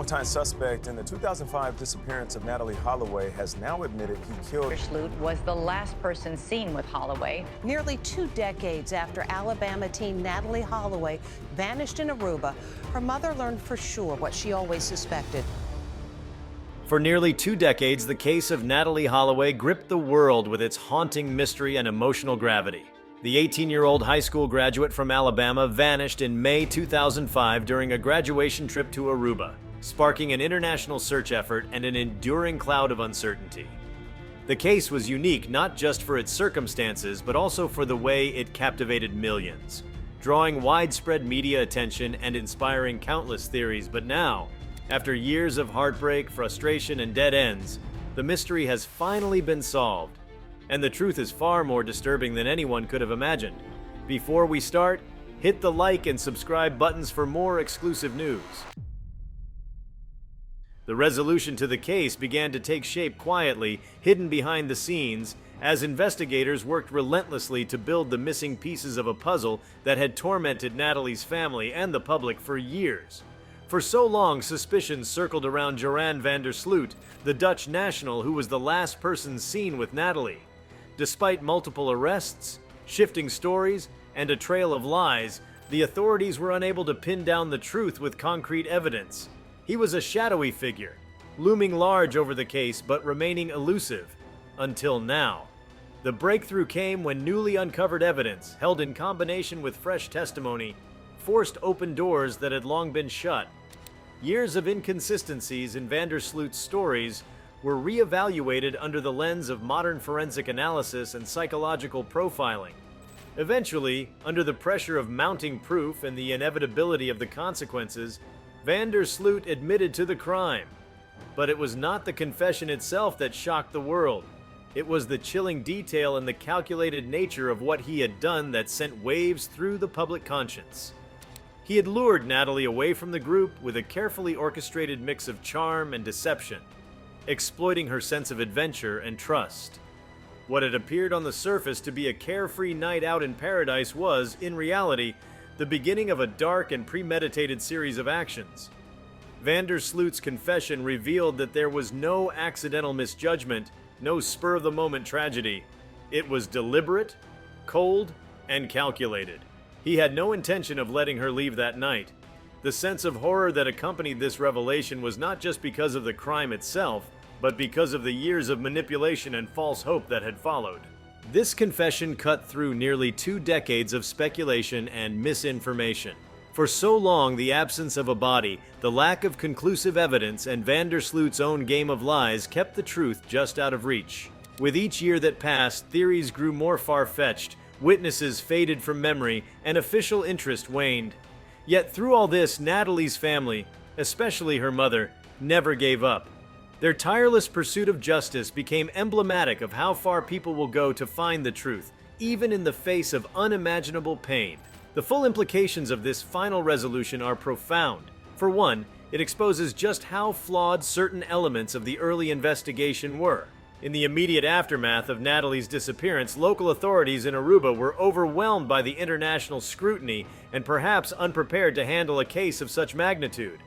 longtime suspect in the 2005 disappearance of Natalee Holloway has now admitted he killed. Sloot was the last person seen with Holloway. Nearly 2 decades after Alabama teen Natalee Holloway vanished in Aruba, her mother learned for sure what she always suspected. For nearly 2 decades, the case of Natalee Holloway gripped the world with its haunting mystery and emotional gravity. The 18-year-old high school graduate from Alabama vanished in May 2005 during a graduation trip to Aruba, sparking an international search effort and an enduring cloud of uncertainty. The case was unique not just for its circumstances, but also for the way it captivated millions, drawing widespread media attention and inspiring countless theories. But now, after years of heartbreak, frustration, and dead ends, the mystery has finally been solved. And the truth is far more disturbing than anyone could have imagined. Before we start, hit the like and subscribe buttons for more exclusive news. The resolution to the case began to take shape quietly, hidden behind the scenes, as investigators worked relentlessly to build the missing pieces of a puzzle that had tormented Natalee's family and the public for years. For so long, suspicions circled around Joran van der Sloot, the Dutch national who was the last person seen with Natalee. Despite multiple arrests, shifting stories, and a trail of lies, the authorities were unable to pin down the truth with concrete evidence. He was a shadowy figure, looming large over the case but remaining elusive. Until now. The breakthrough came when newly uncovered evidence, held in combination with fresh testimony, forced open doors that had long been shut. Years of inconsistencies in van der Sloot's stories were re-evaluated under the lens of modern forensic analysis and psychological profiling. Eventually, under the pressure of mounting proof and the inevitability of the consequences, van der Sloot admitted to the crime. But it was not the confession itself that shocked the world. It was the chilling detail and the calculated nature of what he had done that sent waves through the public conscience. He had lured Natalee away from the group with a carefully orchestrated mix of charm and deception, exploiting her sense of adventure and trust. What had appeared on the surface to be a carefree night out in paradise was, in reality, the beginning of a dark and premeditated series of actions. Van der Sloot's confession revealed that there was no accidental misjudgment, no spur-of-the-moment tragedy. It was deliberate, cold, and calculated. He had no intention of letting her leave that night. The sense of horror that accompanied this revelation was not just because of the crime itself, but because of the years of manipulation and false hope that had followed. This confession cut through nearly 2 decades of speculation and misinformation. For so long, the absence of a body, the lack of conclusive evidence, and van der Sloot's own game of lies kept the truth just out of reach. With each year that passed, theories grew more far-fetched, witnesses faded from memory, and official interest waned. Yet through all this, Natalee's family, especially her mother, never gave up. Their tireless pursuit of justice became emblematic of how far people will go to find the truth, even in the face of unimaginable pain. The full implications of this final resolution are profound. For one, it exposes just how flawed certain elements of the early investigation were. In the immediate aftermath of Natalee's disappearance, local authorities in Aruba were overwhelmed by the international scrutiny and perhaps unprepared to handle a case of such magnitude.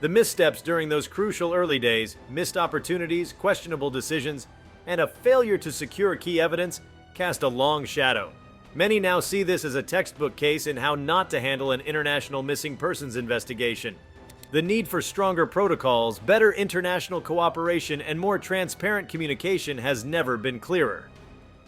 The missteps during those crucial early days, missed opportunities, questionable decisions, and a failure to secure key evidence cast a long shadow. Many now see this as a textbook case in how not to handle an international missing persons investigation. The need for stronger protocols, better international cooperation, and more transparent communication has never been clearer.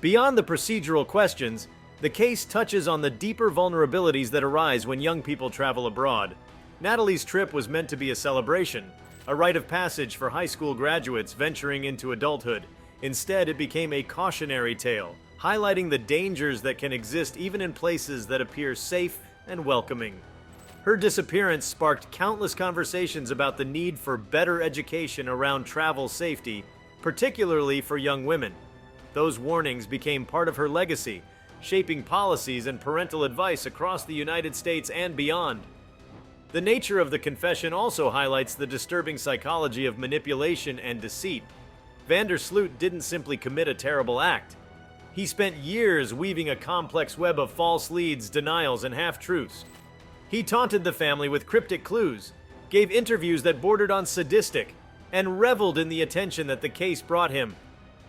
Beyond the procedural questions, the case touches on the deeper vulnerabilities that arise when young people travel abroad. Natalee's trip was meant to be a celebration, a rite of passage for high school graduates venturing into adulthood. Instead, it became a cautionary tale, highlighting the dangers that can exist even in places that appear safe and welcoming. Her disappearance sparked countless conversations about the need for better education around travel safety, particularly for young women. Those warnings became part of her legacy, shaping policies and parental advice across the United States and beyond. The nature of the confession also highlights the disturbing psychology of manipulation and deceit. Van der Sloot didn't simply commit a terrible act. He spent years weaving a complex web of false leads, denials, and half-truths. He taunted the family with cryptic clues, gave interviews that bordered on sadistic, and reveled in the attention that the case brought him.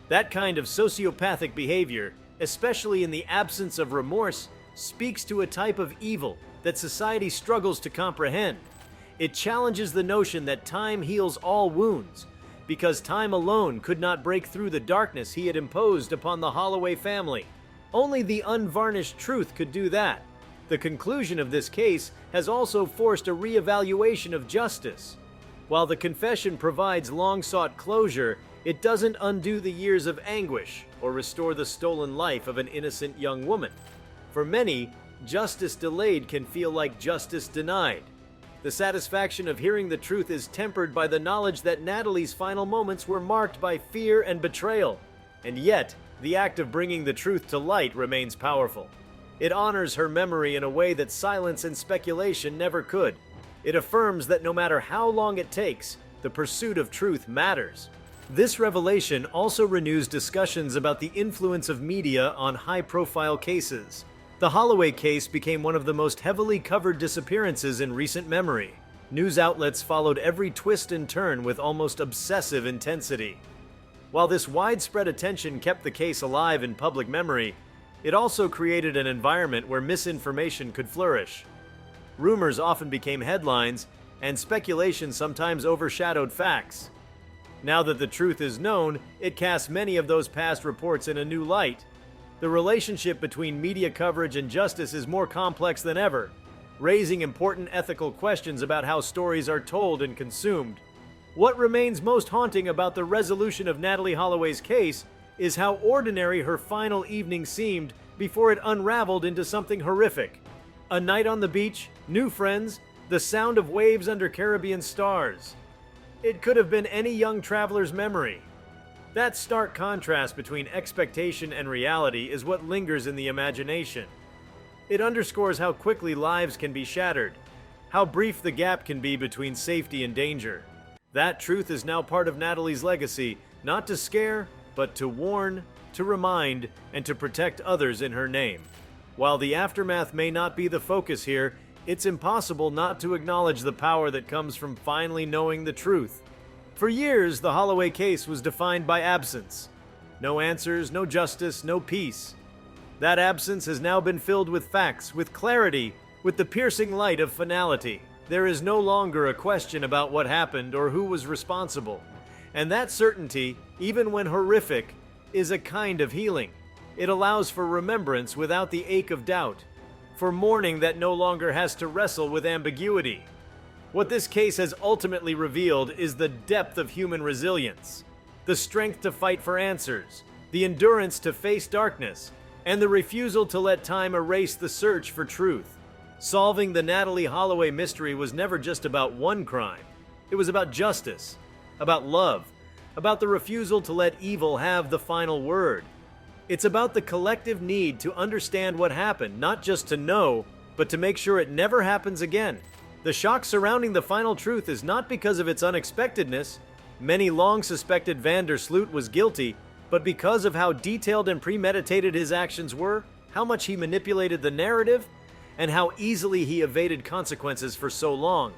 That kind of sociopathic behavior, especially in the absence of remorse, speaks to a type of evil that society struggles to comprehend. It challenges the notion that time heals all wounds, because time alone could not break through the darkness he had imposed upon the Holloway family. Only the unvarnished truth could do that. The conclusion of this case has also forced a reevaluation of justice. While the confession provides long-sought closure, it doesn't undo the years of anguish or restore the stolen life of an innocent young woman. For many, justice delayed can feel like justice denied. The satisfaction of hearing the truth is tempered by the knowledge that Natalee's final moments were marked by fear and betrayal. And yet, the act of bringing the truth to light remains powerful. It honors her memory in a way that silence and speculation never could. It affirms that no matter how long it takes, the pursuit of truth matters. This revelation also renews discussions about the influence of media on high-profile cases. The Holloway case became one of the most heavily covered disappearances in recent memory. News outlets followed every twist and turn with almost obsessive intensity. While this widespread attention kept the case alive in public memory, it also created an environment where misinformation could flourish. Rumors often became headlines, and speculation sometimes overshadowed facts. Now that the truth is known, it casts many of those past reports in a new light. The relationship between media coverage and justice is more complex than ever, raising important ethical questions about how stories are told and consumed. What remains most haunting about the resolution of Natalee Holloway's case is how ordinary her final evening seemed before it unraveled into something horrific. A night on the beach, new friends, the sound of waves under Caribbean stars. It could have been any young traveler's memory. That stark contrast between expectation and reality is what lingers in the imagination. It underscores how quickly lives can be shattered, how brief the gap can be between safety and danger. That truth is now part of Natalee's legacy, not to scare, but to warn, to remind, and to protect others in her name. While the aftermath may not be the focus here, it's impossible not to acknowledge the power that comes from finally knowing the truth. For years, the Holloway case was defined by absence. No answers, no justice, no peace. That absence has now been filled with facts, with clarity, with the piercing light of finality. There is no longer a question about what happened or who was responsible. And that certainty, even when horrific, is a kind of healing. It allows for remembrance without the ache of doubt, for mourning that no longer has to wrestle with ambiguity. What this case has ultimately revealed is the depth of human resilience, the strength to fight for answers, the endurance to face darkness, and the refusal to let time erase the search for truth. Solving the Natalee Holloway mystery was never just about one crime. It was about justice, about love, about the refusal to let evil have the final word. It's about the collective need to understand what happened, not just to know, but to make sure it never happens again. The shock surrounding the final truth is not because of its unexpectedness. Many long suspected Van der Sloot was guilty, but because of how detailed and premeditated his actions were, how much he manipulated the narrative, and how easily he evaded consequences for so long.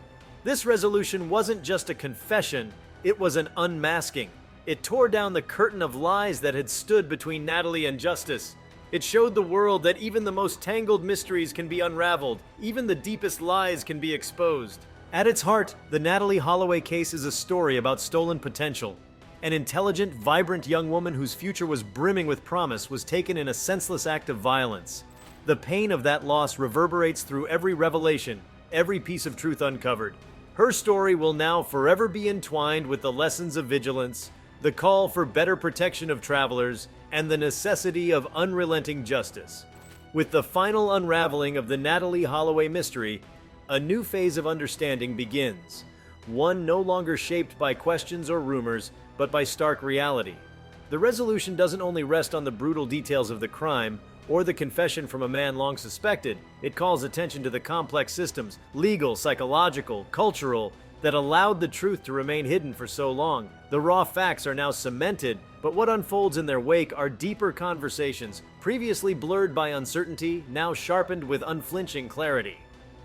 This resolution wasn't just a confession, it was an unmasking. It tore down the curtain of lies that had stood between Natalee and justice. It showed the world that even the most tangled mysteries can be unraveled, even the deepest lies can be exposed. At its heart, the Natalee Holloway case is a story about stolen potential. An intelligent, vibrant young woman whose future was brimming with promise was taken in a senseless act of violence. The pain of that loss reverberates through every revelation, every piece of truth uncovered. Her story will now forever be entwined with the lessons of vigilance, the call for better protection of travelers, and the necessity of unrelenting justice. With the final unraveling of the Natalee Holloway mystery, a new phase of understanding begins, one no longer shaped by questions or rumors, but by stark reality. The resolution doesn't only rest on the brutal details of the crime, or the confession from a man long suspected. It calls attention to the complex systems, legal, psychological, cultural, that allowed the truth to remain hidden for so long. The raw facts are now cemented, but what unfolds in their wake are deeper conversations, previously blurred by uncertainty, now sharpened with unflinching clarity.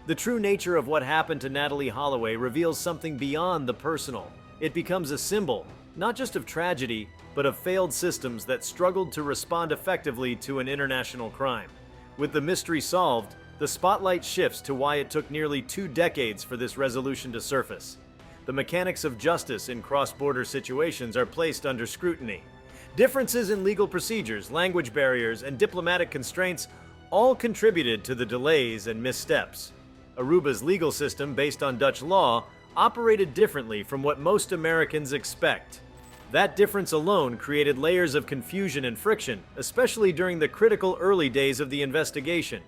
The true nature of what happened to Natalee Holloway reveals something beyond the personal. It becomes a symbol, not just of tragedy, but of failed systems that struggled to respond effectively to an international crime. With the mystery solved, the spotlight shifts to why it took nearly 2 decades for this resolution to surface. The mechanics of justice in cross-border situations are placed under scrutiny. Differences in legal procedures, language barriers, and diplomatic constraints all contributed to the delays and missteps. Aruba's legal system, based on Dutch law, operated differently from what most Americans expect. That difference alone created layers of confusion and friction, especially during the critical early days of the investigation.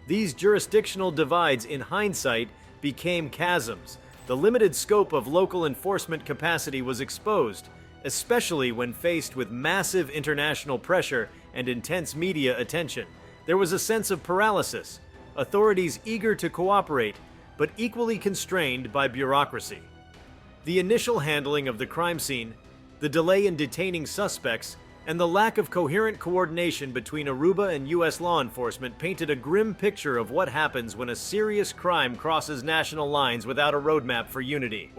These jurisdictional divides, in hindsight, became chasms. The limited scope of local enforcement capacity was exposed, especially when faced with massive international pressure and intense media attention. There was a sense of paralysis, authorities eager to cooperate, but equally constrained by bureaucracy. The initial handling of the crime scene, the delay in detaining suspects, and the lack of coherent coordination between Aruba and U.S. law enforcement painted a grim picture of what happens when a serious crime crosses national lines without a roadmap for unity.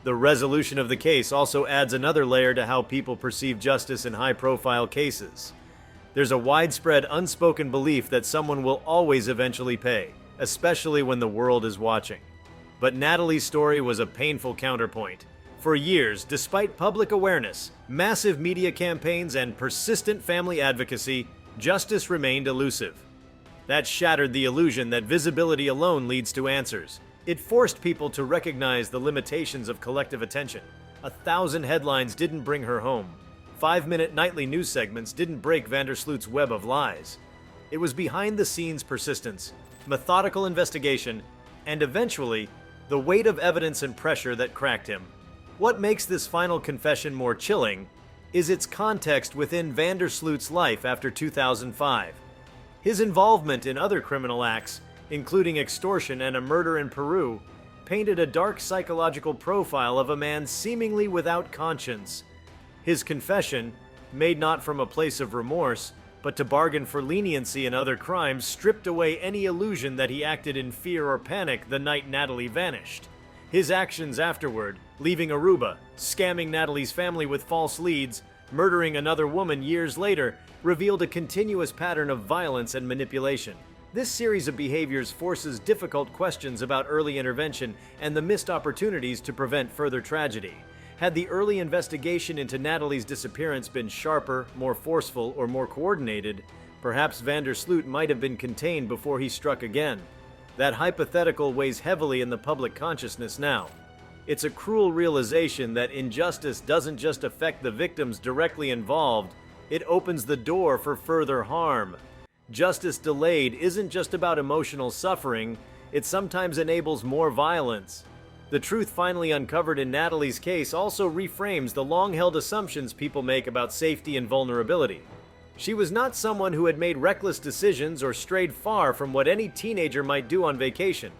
The resolution of the case also adds another layer to how people perceive justice in high-profile cases. There's a widespread unspoken belief that someone will always eventually pay, especially when the world is watching. But Natalee's story was a painful counterpoint. For years, despite public awareness, massive media campaigns, and persistent family advocacy, justice remained elusive. That shattered the illusion that visibility alone leads to answers. It forced people to recognize the limitations of collective attention. 1,000 headlines didn't bring her home. 5-minute nightly news segments didn't break Vandersloot's web of lies. It was behind-the-scenes persistence, methodical investigation, and eventually, the weight of evidence and pressure that cracked him. What makes this final confession more chilling is its context within Vandersloot's life after 2005. His involvement in other criminal acts, including extortion and a murder in Peru, painted a dark psychological profile of a man seemingly without conscience. His confession, made not from a place of remorse, but to bargain for leniency in other crimes, stripped away any illusion that he acted in fear or panic the night Natalee vanished. His actions afterward, leaving Aruba, scamming Natalee's family with false leads, murdering another woman years later, revealed a continuous pattern of violence and manipulation. This series of behaviors forces difficult questions about early intervention and the missed opportunities to prevent further tragedy. Had the early investigation into Natalee's disappearance been sharper, more forceful, or more coordinated, perhaps Vandersloot might have been contained before he struck again. That hypothetical weighs heavily in the public consciousness now. It's a cruel realization that injustice doesn't just affect the victims directly involved, it opens the door for further harm. Justice delayed isn't just about emotional suffering, it sometimes enables more violence. The truth finally uncovered in Natalee's case also reframes the long-held assumptions people make about safety and vulnerability. She was not someone who had made reckless decisions or strayed far from what any teenager might do on vacation.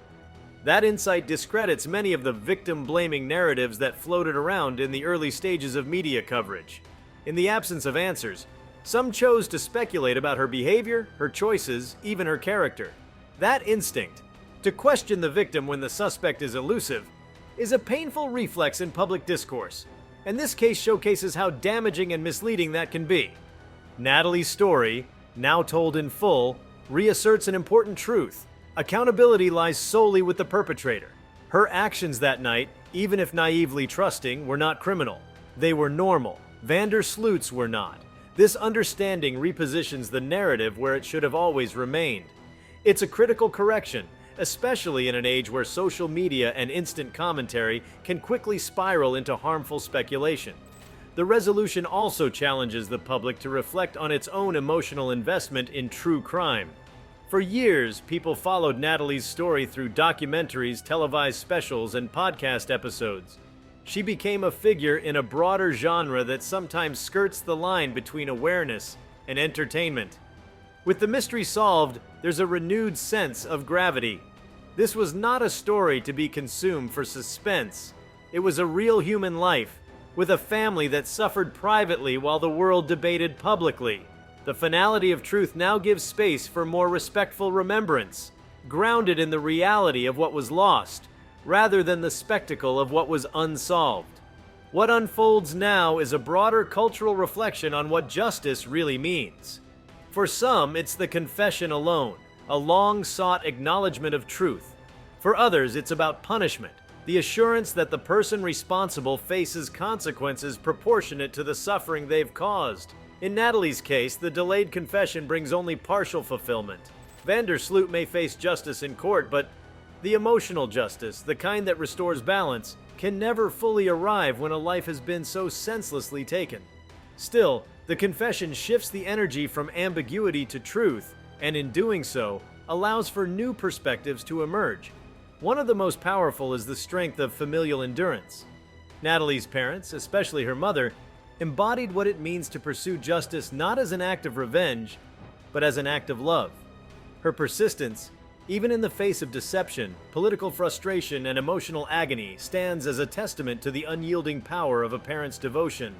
That insight discredits many of the victim-blaming narratives that floated around in the early stages of media coverage. In the absence of answers, some chose to speculate about her behavior, her choices, even her character. That instinct, to question the victim when the suspect is elusive, is a painful reflex in public discourse, and this case showcases how damaging and misleading that can be. Natalee's story, now told in full, reasserts an important truth. Accountability lies solely with the perpetrator. Her actions that night, even if naively trusting, were not criminal. They were normal. Vandersloot's were not. This understanding repositions the narrative where it should have always remained. It's a critical correction, especially in an age where social media and instant commentary can quickly spiral into harmful speculation. The resolution also challenges the public to reflect on its own emotional investment in true crime. For years, people followed Natalee's story through documentaries, televised specials, and podcast episodes. She became a figure in a broader genre that sometimes skirts the line between awareness and entertainment. With the mystery solved, there's a renewed sense of gravity. This was not a story to be consumed for suspense. It was a real human life, with a family that suffered privately while the world debated publicly. The finality of truth now gives space for more respectful remembrance. grounded in the reality of what was lost, rather than the spectacle of what was unsolved. What unfolds now is a broader cultural reflection on what justice really means. For some, it's the confession alone, a long-sought acknowledgement of truth. For others, it's about punishment, the assurance that the person responsible faces consequences proportionate to the suffering they've caused. In Natalee's case, the delayed confession brings only partial fulfillment. Vandersloot may face justice in court, but the emotional justice, the kind that restores balance, can never fully arrive when a life has been so senselessly taken. Still, the confession shifts the energy from ambiguity to truth, and in doing so, allows for new perspectives to emerge. One of the most powerful is the strength of familial endurance. Natalee's parents, especially her mother, embodied what it means to pursue justice not as an act of revenge, but as an act of love. Her persistence, even in the face of deception, political frustration, and emotional agony, stands as a testament to the unyielding power of a parent's devotion.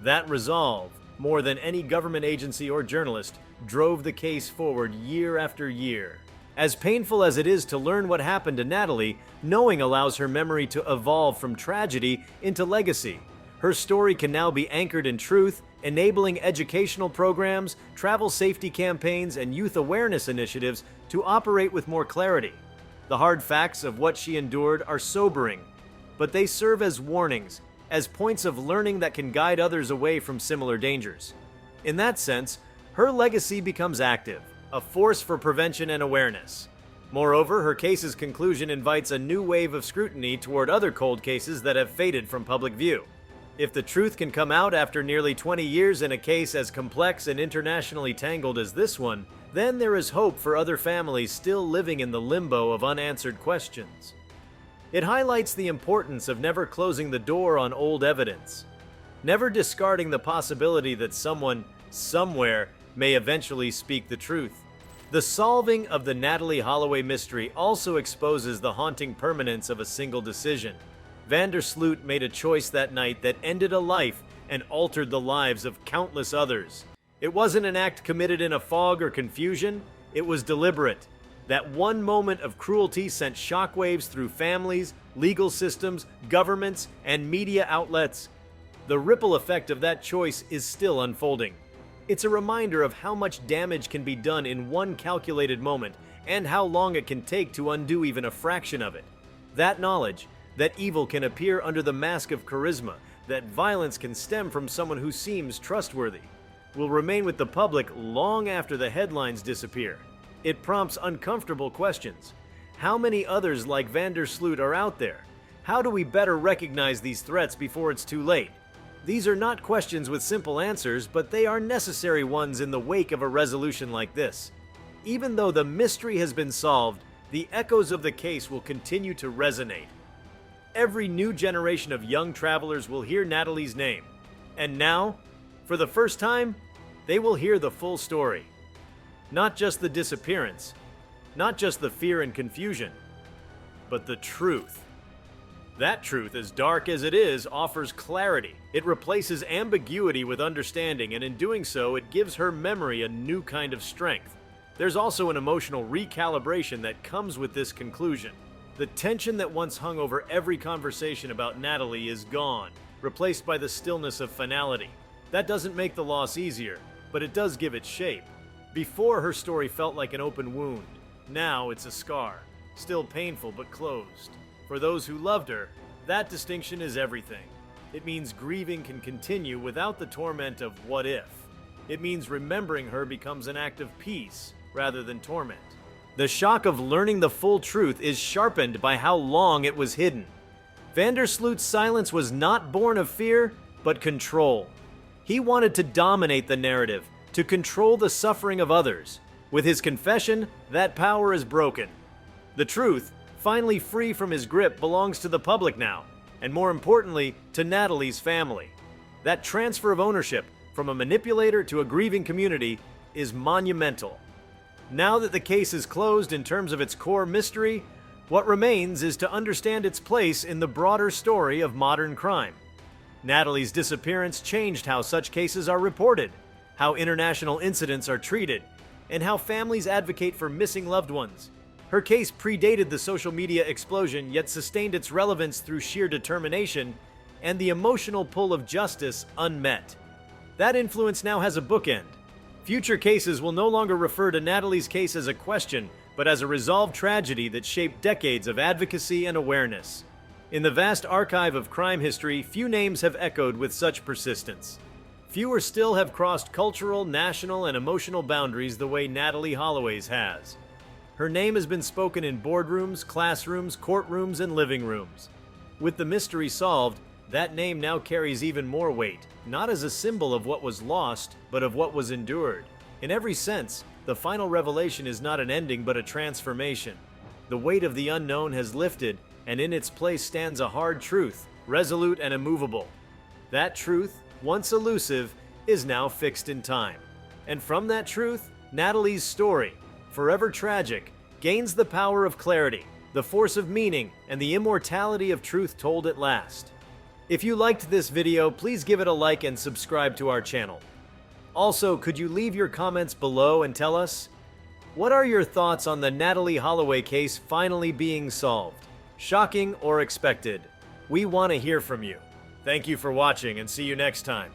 That resolve, more than any government agency or journalist, drove the case forward year after year. As painful as it is to learn what happened to Natalee, knowing allows her memory to evolve from tragedy into legacy. Her story can now be anchored in truth, enabling educational programs, travel safety campaigns, and youth awareness initiatives to operate with more clarity. The hard facts of what she endured are sobering, but they serve as warnings, as points of learning that can guide others away from similar dangers. In that sense, her legacy becomes active, a force for prevention and awareness. Moreover, her case's conclusion invites a new wave of scrutiny toward other cold cases that have faded from public view. If the truth can come out after nearly 20 years in a case as complex and internationally tangled as this one, then there is hope for other families still living in the limbo of unanswered questions. It highlights the importance of never closing the door on old evidence, never discarding the possibility that someone, somewhere, may eventually speak the truth. The solving of the Natalee Holloway mystery also exposes the haunting permanence of a single decision. Vandersloot made a choice that night that ended a life and altered the lives of countless others. It wasn't an act committed in a fog or confusion, it was deliberate. That one moment of cruelty sent shockwaves through families, legal systems, governments, and media outlets. The ripple effect of that choice is still unfolding. It's a reminder of how much damage can be done in one calculated moment, and how long it can take to undo even a fraction of it. That knowledge, that evil can appear under the mask of charisma, that violence can stem from someone who seems trustworthy, will remain with the public long after the headlines disappear. It prompts uncomfortable questions. How many others like Vandersloot are out there? How do we better recognize these threats before it's too late? These are not questions with simple answers, but they are necessary ones in the wake of a resolution like this. Even though the mystery has been solved, the echoes of the case will continue to resonate. Every new generation of young travelers will hear Natalee's name. And now, for the first time, they will hear the full story. Not just the disappearance, not just the fear and confusion, but the truth. That truth, as dark as it is, offers clarity. It replaces ambiguity with understanding, and in doing so, it gives her memory a new kind of strength. There's also an emotional recalibration that comes with this conclusion. The tension that once hung over every conversation about Natalee is gone, replaced by the stillness of finality. That doesn't make the loss easier, but it does give it shape. Before, her story felt like an open wound. Now it's a scar, still painful but closed. For those who loved her, that distinction is everything. It means grieving can continue without the torment of what if. It means remembering her becomes an act of peace rather than torment. The shock of learning the full truth is sharpened by how long it was hidden. Vandersloot's silence was not born of fear, but control. He wanted to dominate the narrative, to control the suffering of others. With his confession, that power is broken. The truth, finally free from his grip, belongs to the public now, and more importantly, to Natalee's family. That transfer of ownership, from a manipulator to a grieving community, is monumental. Now that the case is closed in terms of its core mystery, what remains is to understand its place in the broader story of modern crime. Natalee's disappearance changed how such cases are reported, how international incidents are treated, and how families advocate for missing loved ones. Her case predated the social media explosion, yet sustained its relevance through sheer determination and the emotional pull of justice unmet. That influence now has a bookend. Future cases will no longer refer to Natalee's case as a question, but as a resolved tragedy that shaped decades of advocacy and awareness. In the vast archive of crime history, few names have echoed with such persistence. Fewer still have crossed cultural, national, and emotional boundaries the way Natalee Holloway's has. Her name has been spoken in boardrooms, classrooms, courtrooms, and living rooms. With the mystery solved, that name now carries even more weight, not as a symbol of what was lost, but of what was endured. In every sense, the final revelation is not an ending but a transformation. The weight of the unknown has lifted, and in its place stands a hard truth, resolute and immovable. That truth, once elusive, is now fixed in time. And from that truth, Natalee's story, forever tragic, gains the power of clarity, the force of meaning, and the immortality of truth told at last. If you liked this video, please give it a like and subscribe to our channel. Also, could you leave your comments below and tell us, what are your thoughts on the Natalee Holloway case finally being solved? Shocking or expected? We want to hear from you. Thank you for watching and see you next time.